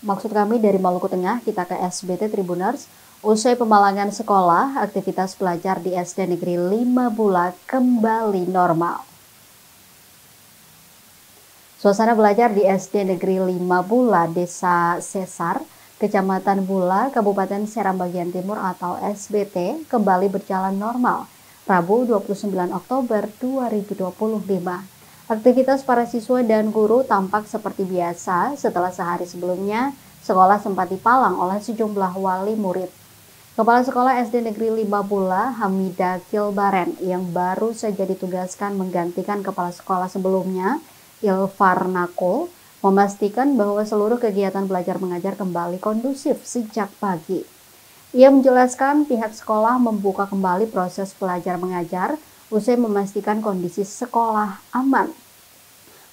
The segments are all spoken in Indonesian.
Maksud kami dari Maluku Tengah, kita ke SBT Tribuners. Usai pemalangan sekolah, aktivitas pelajar di SD Negeri 5 Bula kembali normal. Suasana belajar di SD Negeri 5 Bula, Desa Sesar, Kecamatan Bula, Kabupaten Seram Bagian Timur atau SBT kembali berjalan normal, Rabu 29 Oktober 2025. Aktivitas para siswa dan guru tampak seperti biasa setelah sehari sebelumnya sekolah sempat dipalang oleh sejumlah wali murid. Kepala Sekolah SD Negeri 5 Bula, Hamidah Kilbaren, yang baru saja ditugaskan menggantikan kepala sekolah sebelumnya, Ilfar Nakul, memastikan bahwa seluruh kegiatan belajar mengajar kembali kondusif sejak pagi. Ia menjelaskan pihak sekolah membuka kembali proses belajar mengajar usai memastikan kondisi sekolah aman.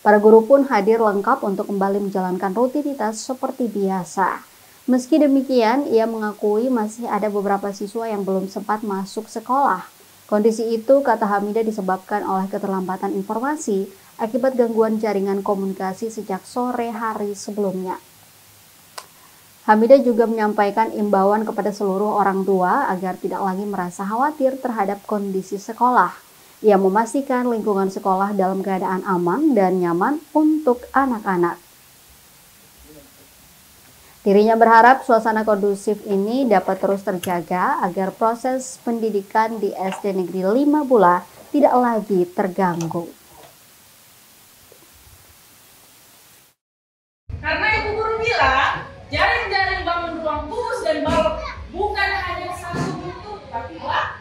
Para guru pun hadir lengkap untuk kembali menjalankan rutinitas seperti biasa. Meski demikian, ia mengakui masih ada beberapa siswa yang belum sempat masuk sekolah. Kondisi itu, kata Hamidah, disebabkan oleh keterlambatan informasi akibat gangguan jaringan komunikasi sejak sore hari sebelumnya. Hamidah juga menyampaikan imbauan kepada seluruh orang tua agar tidak lagi merasa khawatir terhadap kondisi sekolah. Ia memastikan lingkungan sekolah dalam keadaan aman dan nyaman untuk anak-anak. Dirinya berharap suasana kondusif ini dapat terus terjaga agar proses pendidikan di SD Negeri 5 Bula tidak lagi terganggu. Karena Ibu Guru bilang, jaring-jaring bangun ruang khusus dan balok bukan hanya satu bentuk, tapi banyak.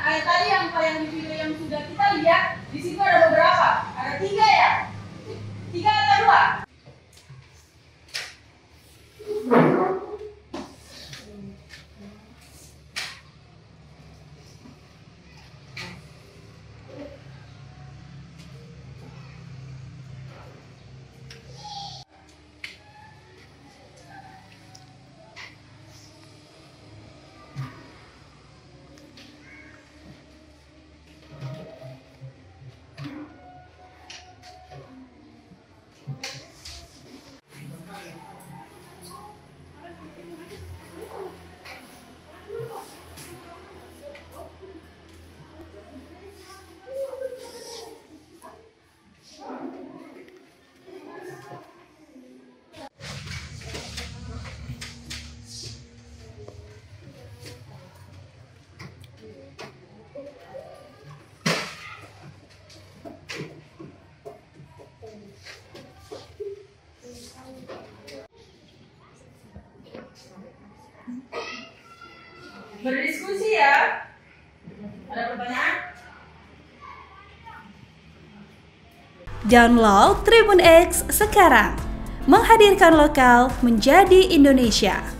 Kayak tadi yang di video yang sudah kita lihat, di situ ada beberapa. Ada 3 ya? 3 atau 2? Berdiskusi ya. Ada pertanyaan? Download Tribun X sekarang. Menghadirkan lokal menjadi Indonesia.